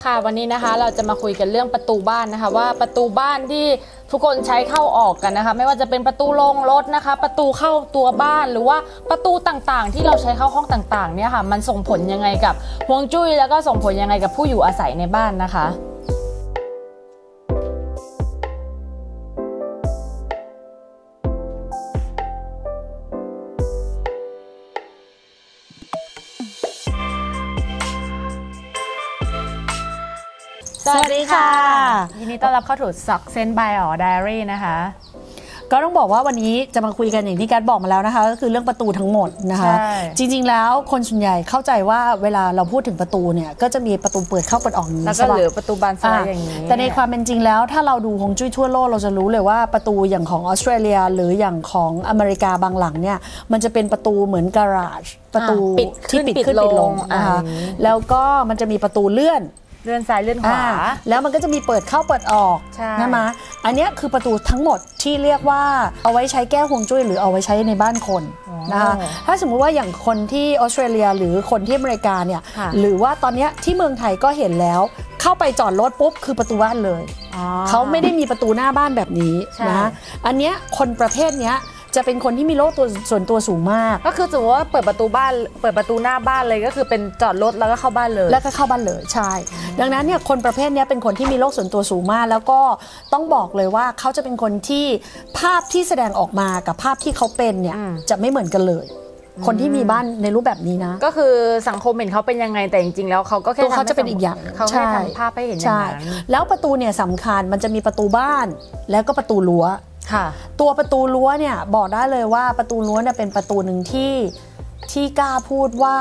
ค่ะวันนี้นะคะเราจะมาคุยกันเรื่องประตูบ้านนะคะว่าประตูบ้านที่ทุกคนใช้เข้าออกกันนะคะไม่ว่าจะเป็นประตูลงรถนะคะประตูเข้าตัวบ้านหรือว่าประตูต่างๆที่เราใช้เข้าห้องต่างๆเนี่ยค่ะมันส่งผลยังไงกับฮวงจุ้ยแล้วก็ส่งผลยังไงกับผู้อยู่อาศัยในบ้านนะคะสวัสดีค่ะยินดีต้อนรับเข้าสู่ Success by Our Diary นะคะก็ต้องบอกว่าวันนี้จะมาคุยกันอย่างที่การบอกมาแล้วนะคะก็คือเรื่องประตูทั้งหมดนะคะจริงๆแล้วคนส่วนใหญ่เข้าใจว่าเวลาเราพูดถึงประตูเนี่ยก็จะมีประตูเปิดเข้าเปิดออกอย่างนี้แล้วก็เหลือประตูบานสไลด์อย่างนี้แต่ในความเป็นจริงแล้วถ้าเราดูฮวงจุ้ยทั่วโลกเราจะรู้เลยว่าประตูอย่างของออสเตรเลียหรืออย่างของอเมริกาบางหลังเนี่ยมันจะเป็นประตูเหมือนการาจประตูที่ปิดขึ้นปิดลงนะคะแล้วก็มันจะมีประตูเลื่อนซ้ายเลื่อนขวาแล้วมันก็จะมีเปิดเข้าเปิดออกใช่ไหมอันนี้คือประตูทั้งหมดที่เรียกว่าเอาไว้ใช้แก้ฮวงจุ้ยหรือเอาไว้ใช้ในบ้านคนนะคะถ้าสมมุติว่าอย่างคนที่ออสเตรเลียหรือคนที่อเมริกาเนี่ยหรือว่าตอนนี้ที่เมืองไทยก็เห็นแล้วเข้าไปจอดรถปุ๊บคือประตูบ้านเลยเขาไม่ได้มีประตูหน้าบ้านแบบนี้นะอันนี้คนประเภทนี้จะเป็นคนที่มีโลกส่วนตัวสูงมากก็คือสมมติว่าเปิดประตูหน้าบ้านเลยก็คือเป็นจอดรถแล้วก็เข้าบ้านเลยใช่ดังนั้นเนี่ยคนประเภทนี้เป็นคนที่มีโลกส่วนตัวสูงมากแล้วก็ต้องบอกเลยว่าเขาจะเป็นคนที่ภาพที่แสดงออกมากับภาพที่เขาเป็นเนี่ยจะไม่เหมือนกันเลยคนที่มีบ้านในรูปแบบนี้นะก็คือสังคมเห็นเขาเป็นยังไงแต่จริงๆแล้วเขาก็แค่เขาจะเป็นอีกอย่างเขาแค่ทำภาพให้เห็นอย่างนั้นแล้วประตูเนี่ยสำคัญมันจะมีประตูบ้านแล้วก็ประตูรั้วตัวประตูรั้วเนี่ยบอกได้เลยว่าประตูรั้วเนี่ยเป็นประตูหนึ่งที่กล้าพูดว่า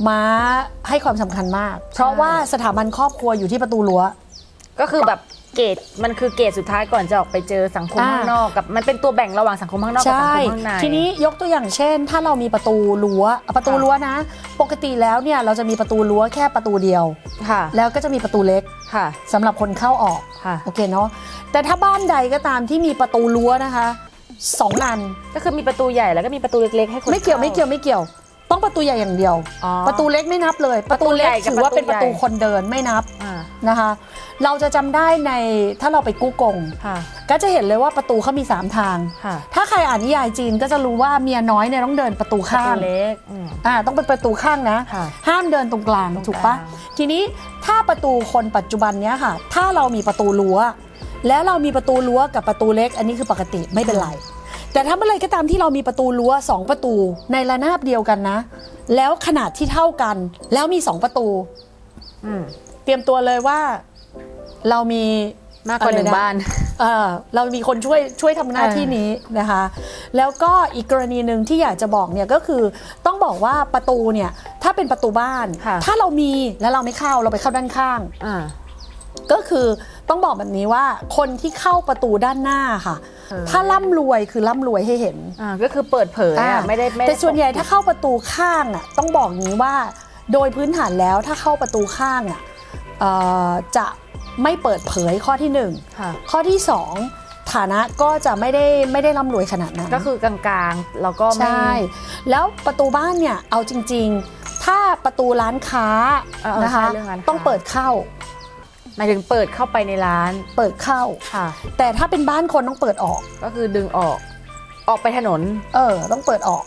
ม้าให้ความสำคัญมากเพราะว่าสถาบันครอบครัวอยู่ที่ประตูรั้วก็คือแบบเกตมันคือเกตสุดท้ายก่อนจะออกไปเจอสังคมข้างนอกกับมันเป็นตัวแบ่งระหว่างสังคมข้างนอกกับสังคมข้างในทีนี้ยกตัวอย่างเช่นถ้าเรามีประตูรั้วนะปกติแล้วเนี่ยเราจะมีประตูรั้วแค่ประตูเดียวแล้วก็จะมีประตูเล็กสำหรับคนเข้าออกโอเคเนาะแต่ถ้าบ้านใดก็ตามที่มีประตูรั้วนะคะ2 อันก็คือมีประตูใหญ่แล้วก็มีประตูเล็กๆให้คนไม่เกี่ยวต้องประตูใหญ่อย่างเดียวประตูเล็กไม่นับเลยประตูเล็กถือว่าเป็นประตูคนเดินไม่นับนะคะเราจะจำได้ในถ้าเราไปกู้กงก็จะเห็นเลยว่าประตูเขามี3ทางถ้าใครอ่านนิยายจีนก็จะรู้ว่าเมียน้อยเนี่ยต้องเดินประตูข้างเล็กต้องเป็นประตูข้างนะห้ามเดินตรงกลางถูกปะทีนี้ถ้าประตูคนปัจจุบันเนี้ยค่ะถ้าเรามีประตูรั้วแล้วเรามีประตูรั้วกับประตูเล็กอันนี้คือปกติไม่เป็นไรแต่ถ้าเมื่อไรก็ตามที่เรามีประตูรั้ว2ประตูในระนาบเดียวกันนะแล้วขนาดที่เท่ากันแล้วมี2ประตูเตรียมตัวเลยว่าเรามีมากกว่า1บ้านเรามีคนช่วยทำหน้าที่นี้นะคะแล้วก็อีกกรณีหนึ่งที่อยากจะบอกเนี่ยก็คือต้องบอกว่าประตูเนี่ยถ้าเป็นประตูบ้านถ้าเรามีแล้วเราไม่เข้าเราไปเข้าด้านข้างก็คือต้องบอกแบบนี้ว่าคนที่เข้าประตูด้านหน้าค่ะถ้าร่ำรวยคือร่ำรวยให้เห็นก็คือเปิดเผยไม่ได้แต่ส่วนใหญ่ถ้าเข้าประตูข้างต้องบอกนี้ว่าโดยพื้นฐานแล้วถ้าเข้าประตูข้างจะไม่เปิดเผยข้อที่1ข้อที่2ฐานะก็จะไม่ได้ร่ำรวยขนาดนั้นก็คือกลางๆแล้วก็ไม่ใช่แล้วประตูบ้านเนี่ยเอาจริงๆถ้าประตูร้านค้านะคะต้องเปิดเข้าหมายถึงเปิดเข้าไปในร้านเปิดเข้าแต่ถ้าเป็นบ้านคนต้องเปิดออกก็คือดึงออกไปถนนต้องเปิดออก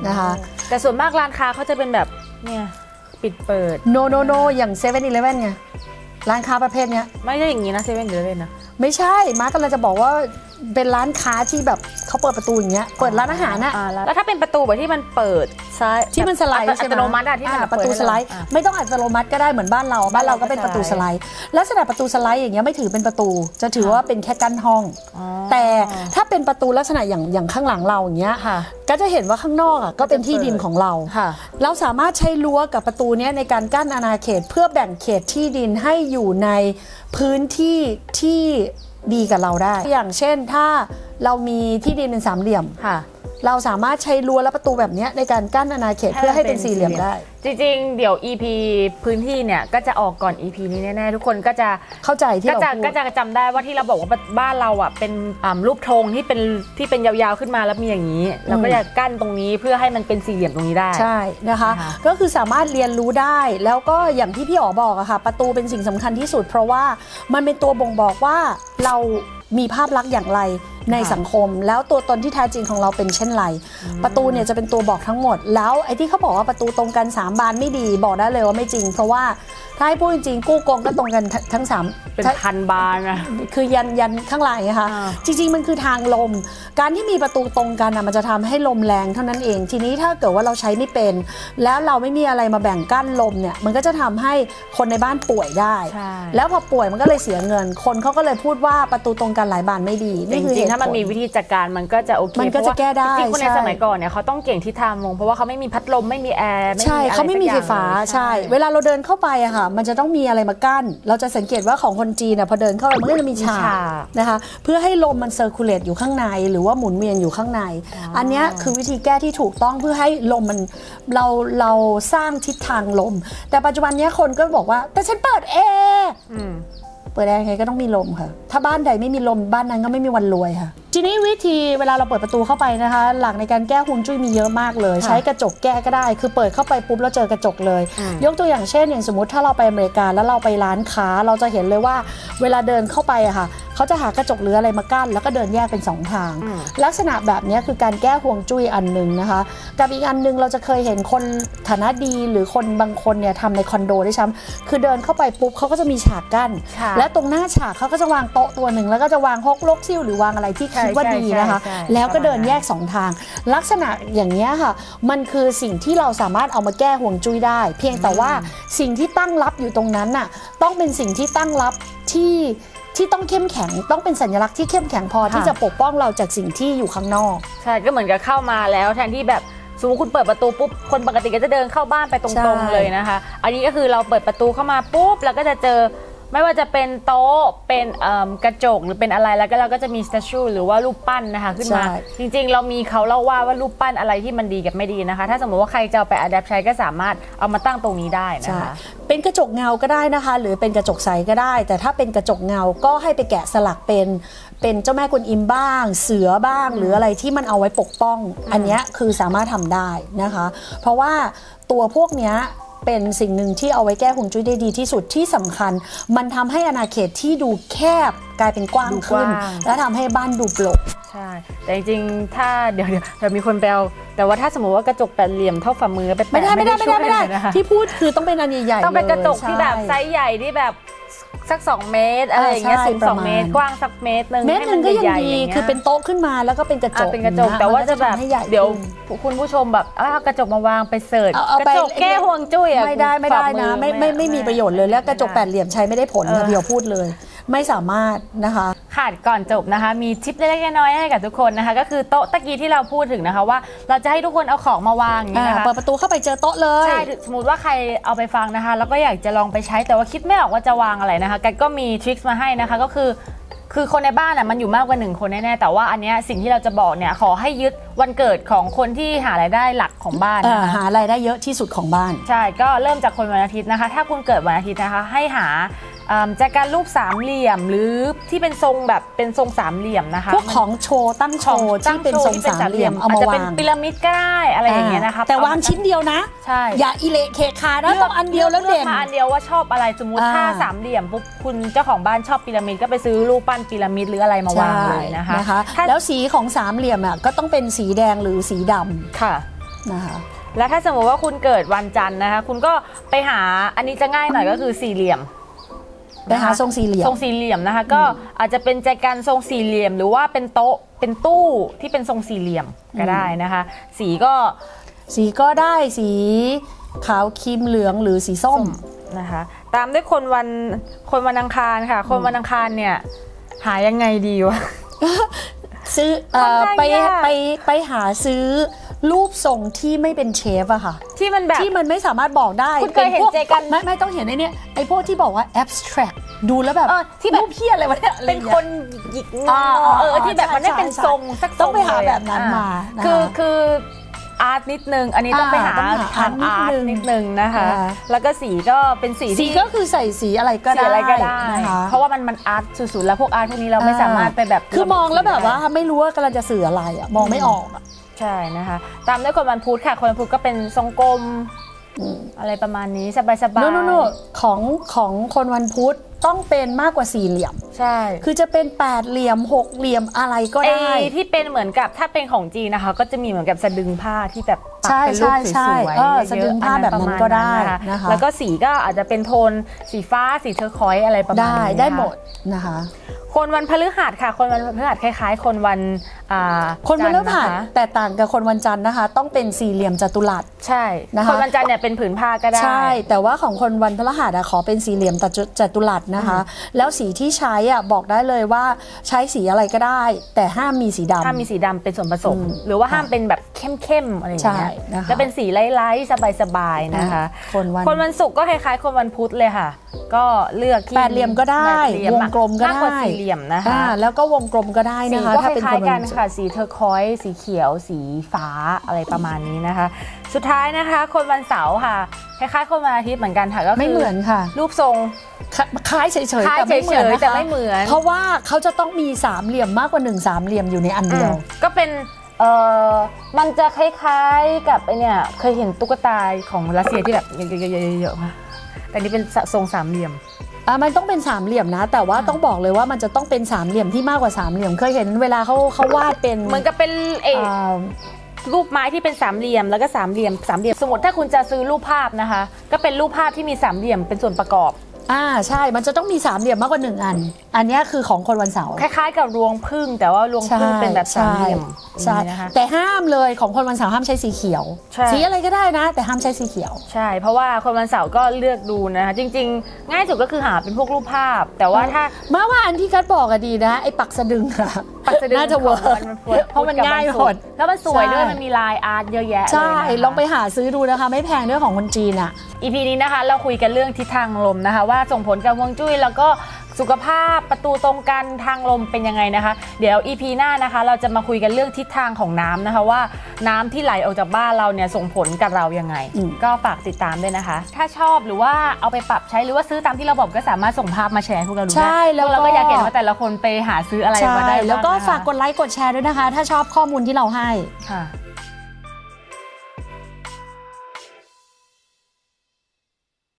นะคะแต่ส่วนมากร้านค้าเขาจะเป็นแบบเนี่ยปิดเปิด no อย่าง7-Eleven ไงร้านค้าประเภทเนี้ยไม่ใช่อย่างนี้นะ7-Elevenนะไม่ใช่มาร์กกำลังจะบอกว่าเป็นร้านค้าที่แบบเขาเปิดประตูอย่างเงี้ยเปิดร้านอาหารนะแล้วถ้าเป็นประตูแบบที่มันเปิดที่มันสไลด์อัตโนมัติที่มันประตูสไลด์ไม่ต้องอัตโนมัติก็ได้เหมือนบ้านเราก็เป็นประตูสไลด์ลักษณะประตูสไลด์อย่างเงี้ยไม่ถือเป็นประตูจะถือว่าเป็นแค่กั้นห้องแต่ถ้าเป็นประตูลักษณะอย่างข้างหลังเราอย่างเงี้ยก็จะเห็นว่าข้างนอกก็เป็นที่ดินของเราเราสามารถใช้รั้วกับประตูเนี้ยในการกั้นอาณาเขตเพื่อแบ่งเขตที่ดินให้อยู่ในพื้นที่ที่ดีกับเราได้อย่างเช่นถ้าเรามีที่ดินเป็น3เหลี่ยมเราสามารถใช้รั้วและประตูแบบนี้ในการกั้นอาณาเขตเพื่อให้เป็น4เหลี่ยมได้ จริงๆเดี๋ยว EP พื้นที่เนี่ยก็จะออกก่อน EP นี้แน่ๆทุกคนก็จะเข้าใจที่เราพูดก็จะจำได้ว่าที่เราบอกว่าบ้านเราอ่ะเป็นรูปธงที่เป็นยาวๆขึ้นมาแล้วมีอย่างนี้เราก็จะกั้นตรงนี้เพื่อให้มันเป็นสี่เหลี่ยมตรงนี้ได้ใช่นะคะก็คือสามารถเรียนรู้ได้แล้วก็อย่างที่พี่อ๋อบอกอะค่ะประตูเป็นสิ่งสำคัญที่สุดเพราะว่ามันเป็นตัวบ่งบอกว่าเรามีภาพลักษณ์อย่างไรในสังคมแล้วตัวตนที่แท้จริงของเราเป็นเช่นไรประตูเนี่ยจะเป็นตัวบอกทั้งหมดแล้วไอ้ที่เขาบอกว่าประตูตรงกัน3บานไม่ดีบอกได้เลยว่าไม่จริงเพราะว่าถ้าให้พูดจริงๆกู้กงก็ตรงกันทั้ง3เป็นพันบานนะคือยันข้างหลังนะคะจริงๆมันคือทางลมการที่มีประตูตรงกันมันจะทำให้ลมแรงเท่านั้นเองทีนี้ถ้าเกิดว่าเราใช้ไม่เป็นแล้วเราไม่มีอะไรมาแบ่งกั้นลมเนี่ยมันก็จะทำให้คนในบ้านป่วยได้แล้วพอป่วยมันก็เลยเสียเงินคนเขาก็เลยพูดว่าประตูตรงกันหลายบานไม่ดีจริงๆถ้ามันมีวิธีจัดการมันก็จะโอเคมันก็จะแก้ได้จริงๆคนในสมัยก่อนเนี่ยเขาต้องเก่งที่ทางลมเพราะว่าเขาไม่มีพัดลมไม่มีแอร์ใช่เขาไม่มีไฟฟ้าใช่เวลาเราเดินเข้าไปอะค่ะมันจะต้องมีอะไรมากั้นเราจะสังเกตว่าของคนจีนพอเดินเข้าไปมันก็จะมีฉากนะคะเพื่อให้ลมมันเซอร์คูลเลตอยู่ข้างในหรือว่าหมุนเวียนอยู่ข้างในอันนี้คือวิธีแก้ที่ถูกต้องเพื่อให้ลมมันเราสร้างทิศทางลมแต่ปัจจุบันนี้คนก็บอกว่าแต่ฉันเปิดแอร์เปิดแอร์ใครก็ต้องมีลมค่ะถ้าบ้านใดไม่มีลมบ้านนั้นก็ไม่มีวันรวยค่ะทีนี้วิธีเวลาเราเปิดประตูเข้าไปนะคะหลักในการแก้ฮวงจุ้ยมีเยอะมากเลยใช้กระจกแก้ก็ได้คือเปิดเข้าไปปุ๊บแล้วเจอกระจกเลยยกตัวอย่างเช่นอย่างสมมติถ้าเราไปอเมริกาแล้วเราไปร้านค้าเราจะเห็นเลยว่าเวลาเดินเข้าไปอะค่ะเขาจะหากระจกหรืออะไรมากั้นแล้วก็เดินแยกเป็น2ทางลักษณะแบบนี้คือการแก้ฮวงจุ้ยอันนึงนะคะกับอีกอันนึงเราจะเคยเห็นคนฐานะดีหรือคนบางคนเนี่ยทำในคอนโดด้วยซ้ำคือเดินเข้าไปปุ๊บเขาก็จะมีฉากกั้นและตรงหน้าฉากเขาก็จะวางโต๊ะตัวหนึ่งแล้วก็จะวางฮกลกซิ่วหรือวางอะไรที่คิดว่าดีนะคะแล้วก็เดินแยก2ทางลักษณะอย่างนี้ค่ะมันคือสิ่งที่เราสามารถเอามาแก้ฮวงจุ้ยได้เพียงแต่ว่าสิ่งที่ตั้งรับอยู่ตรงนั้นน่ะต้องเป็นสิ่งที่ตั้งรับที่ต้องเข้มแข็งต้องเป็นสัญลักษณ์ที่เข้มแข็งพอที่จะปกป้องเราจากสิ่งที่อยู่ข้างนอกใช่ก็เหมือนกับเข้ามาแล้วแทนที่แบบสมมติคุณเปิดประตูปุ๊บคนปกติก็จะเดินเข้าบ้านไปตรงๆเลยนะคะอันนี้ก็คือเราเปิดประตูเข้ามาปุ๊บแล้วก็จะเจอไม่ว่าจะเป็นโต๊ะเป็นกระจกหรือเป็นอะไรแล้วก็เราก็จะมีสแตชูหรือว่ารูปปั้นนะคะขึ้นมาจริงๆเรามีเขาเล่าว่ารูปปั้นอะไรที่มันดีกับไม่ดีนะคะถ้าสมมติว่าใครจะเอาไปอัดแอปใช้ก็สามารถเอามาตั้งตรงนี้ได้นะคะเป็นกระจกเงาก็ได้นะคะหรือเป็นกระจกใสก็ได้แต่ถ้าเป็นกระจกเงาก็ให้ไปแกะสลักเป็นเจ้าแม่กวนอิมบ้างเสือบ้างหรืออะไรที่มันเอาไว้ปกป้องอันนี้คือสามารถทำได้นะคะเพราะว่าตัวพวกนี้เป็นสิ่งหนึ่งที่เอาไว้แก้ฮวงจุ้ยได้ดีที่สุดที่สำคัญมันทำให้อาณาเขตที่ดูแคบกลายเป็นกว้างขึ้นและทำให้บ้านดูโปร่งใช่แต่จริงๆถ้าเดี๋ยวมีคนแปลแต่ว่าถ้าสมมติว่ากระจกแปดเหลี่ยมเท่าฝ่ามือไปแปะไม่ได้ที่พูดคือต้องเป็นอันใหญ่ๆต้องเป็นกระจกที่แบบไซส์ใหญ่ที่แบบสัก2 เมตรอะไรอย่างเงี้ยสูง2 เมตรกว้างสักเมตรนึงให้มันก็ยังดีคือเป็นโต๊ะขึ้นมาแล้วก็เป็นกระจกแต่ว่าจะแบบเดี๋ยวคุณผู้ชมแบบเอากระจกมาวางไปเสิร์ชกระจกแก้ฮวงจุ้ยไม่ได้นะไม่มีประโยชน์เลยแล้วกระจกแปดเหลี่ยมใช้ไม่ได้ผลค่ะพี่พูดเลยไม่สามารถนะคะขาดก่อนจบนะคะมีทิปเล็กๆน้อยๆให้กับทุกคนนะคะก็คือโต๊ะตะกี้ที่เราพูดถึงนะคะว่าเราจะให้ทุกคนเอาของมาวางอย่างนี้นะคะเปิดประตูเข้าไปเจอโต๊ะเลยใช่สมมติว่าใครเอาไปฟังนะคะแล้วก็อยากจะลองไปใช้แต่ว่าคิดไม่ออกว่าจะวางอะไรนะคะกันก็มีทริคมาให้นะคะก็คือคนในบ้านมันอยู่มากกว่า1 คนแน่ๆแต่ว่าอันนี้สิ่งที่เราจะบอกเนี่ยขอให้ยึดวันเกิดของคนที่หารายได้หลักของบ้านหารายได้เยอะที่สุดของบ้านใช่ก็เริ่มจากคนวันอาทิตย์นะคะถ้าคุณเกิดวันอาทิตย์นะคะให้หาจากการรูป3 เหลี่ยมหรือที่เป็นทรงแบบเป็นทรง3 เหลี่ยมนะคะพวกของโชว์ตั้งโชว์ที่เป็นทรง3 เหลี่ยมเอามาวางอาจจะเป็นพีระมิดก็ได้อะไรอย่างเงี้ยนะคะแต่วางชิ้นเดียวนะใช่อย่าอิเละเคคานะต้องอันเดียวแล้วเด่นอันเดียวว่าชอบอะไรสมมติถ้า3 เหลี่ยมปุ๊บคุณเจ้าของบ้านชอบพีระมิดก็ไปซื้อรูปปั้นพีระมิดหรืออะไรมาวางเลยนะคะแล้วสีของ3 เหลี่ยมก็ต้องเป็นสีแดงหรือสีดำค่ะนะคะแล้วถ้าสมมติว่าคุณเกิดวันจันทร์นะคะคุณก็ไปหาอันนี้จะง่ายหน่อยก็คือ4 เหลี่ยมไปหาทรง4 เหลี่ยมนะคะก็อาจจะเป็นใจกันทรง4 เหลี่ยมหรือว่าเป็นโต๊ะเป็นตู้ที่เป็นทรง4 เหลี่ยมก็ได้นะคะสีก็ได้สีขาวครีมเหลืองหรือสีส้มนะคะตามด้วยคนวันอังคารค่ะคนวันอังคารเนี่ยหายังไงดีวะซื้อไปหาซื้อรูปทรงที่ไม่เป็นเชฟอะค่ะที่มันแบบที่มันไม่สามารถบอกได้คุณเคยเห็นเจกันไม่ต้องเห็นไอ้พวกที่บอกว่า abstract ดูแล้วแบบที่แบบรูปเพี้ยอะไรวะเนี่ยเป็นคนหยิกที่แบบมันไม่เป็นทรงสักทรงต้องไปหาแบบนั้นมาคือ อาร์ตนิดนึงอันนี้ต้องไปหาทางอาร์ตนิดนึงนะคะแล้วก็สีก็เป็นสีก็คือใส่สีอะไรก็ได้นะคะเพราะว่ามันอาร์ตสุดๆแล้วพวกอาร์ตพวกนี้เราไม่สามารถไปแบบคือมองแล้วแบบว่าไม่รู้ว่ากำลังจะสื่ออะไรอ่ะมองไม่ออกใช่นะคะตามด้วยคนวันพุธค่ะคนวันพุธก็เป็นทรงกลมอะไรประมาณนี้สบายๆของคนวันพุธต้องเป็นมากกว่า4เหลี่ยมใช่คือจะเป็น8เหลี่ยม6เหลี่ยมอะไรก็ได้ที่เป็นเหมือนกับถ้าเป็นของจีนนะคะก็จะมีเหมือนกับสะดึงผ้าที่แบบปักเป็นรูปสวยๆสะดึงผ้าแบบนั้นก็ได้นะคะแล้วก็สีก็อาจจะเป็นโทนสีฟ้าสีเทอร์คอยส์อะไรประมาณนี้ได้หมดนะคะคนวันพฤหัสค่ะคนวันพฤหัสคล้ายๆคนวันคนวันพฤหัสแต่ต่างกับคนวันจันทร์นะคะต้องเป็นสี่เหลี่ยมจัตุรัสใช่นะคะคนวันจันทร์เนี่ยเป็นผืนผ้าก็ได้ใช่แต่ว่าของคนวันพฤหัสขอเป็นสี่เหลี่ยมจัตุรัสนะคะแล้วสีที่ใช้บอกได้เลยว่าใช้สีอะไรก็ได้แต่ห้ามมีสีดำห้ามมีสีดำเป็นส่วนผสมหรือว่าห้ามเป็นแบบเข้มๆอะไรอย่างเงี้ยจะเป็นสีไร้ๆสบายๆนะคะคนวันศุกร์ก็คล้ายๆคนวันพุธเลยค่ะก็เลือกแปดเหลี่ยมก็ได้วงกลมก็ได้มากกว่าสี่เหลี่ยมนะคะแล้วก็วงกลมก็ได้นะคะถ้าเป็นคนกันค่ะสีเทอร์คอยส์สีเขียวสีฟ้าอะไรประมาณนี้นะคะสุดท้ายนะคะคนวันเสาร์ค่ะคล้ายๆคนวันอาทิตย์เหมือนกันค่ะก็คือไม่เหมือนค่ะรูปทรงคล้ายเฉยๆแต่ไม่เหมือนนะคะเพราะว่าเขาจะต้องมีสามเหลี่ยมมากกว่า1 3เหลี่ยมอยู่ในอันเดียวก็เป็นมันจะคล้ายๆกับไอเนี่ยเคยเห็นตุ๊กตาของรัสเซียที่แบบเยอะๆมาแต่นี่เป็นทรงสามเหลี่ยมมันต้องเป็นสามเหลี่ยมนะแต่ว่าต้องบอกเลยว่ามันจะต้องเป็นสามเหลี่ยมที่มากกว่า3เหลี่ยมเคยเห็นเวลาเขาวาดเป็นเหมือนกับเป็นรูปไม้ที่เป็นสามเหลี่ยมแล้วก็สามเหลี่ยมสมมติถ้าคุณจะซื้อรูปภาพนะคะก็เป็นรูปภาพที่มีสามเหลี่ยมเป็นส่วนประกอบใช่มันจะต้องมีสามเหลี่ยมมากกว่า1 อันอันนี้คือของคนวันเสาร์คล้ายๆกับรวงผึ้งแต่ว่ารวงผึ้งเป็นแบบสามเหลี่ยมใช่แต่ห้ามเลยของคนวันเสาร์ห้ามใช้สีเขียวสีอะไรก็ได้นะแต่ห้ามใช้สีเขียวใช่เพราะว่าคนวันเสาร์ก็เลือกดูนะคะจริงๆง่ายสุดก็คือหาเป็นพวกรูปภาพแต่ว่าถ้าว่าอันที่กัดบอกดีนะไอ้ปักสะดึงน่าจะเวิร์กเพราะมันง่ายหมดแล้วมันสวยด้วยมันมีลายอาร์ตเยอะแยะใช่ลองไปหาซื้อดูนะคะไม่แพงด้วยของคนจีนEP นี้นะคะเราคุยกันเรื่องทิศทางลมนะคะว่าส่งผลกับฮวงจุ้ยแล้วก็สุขภาพประตูตรงกันทางลมเป็นยังไงนะคะเดี๋ยว EP หน้านะคะเราจะมาคุยกันเรื่องทิศทางของน้ำนะคะว่าน้ำที่ไหลออกจากบ้านเราเนี่ยส่งผลกับเรายังไงก็ฝากติดตามด้วยนะคะถ้าชอบหรือว่าเอาไปปรับใช้หรือว่าซื้อตามที่เราบอกก็สามารถส่งภาพมาแชร์ให้พวกเราดูได้ใช่แล้วเราก็อยากเห็นว่าแต่ละคนไปหาซื้ออะไรมาได้แล้วก็ฝากกดไลค์กดแชร์ด้วยนะคะถ้าชอบข้อมูลที่เราให้ค่ะ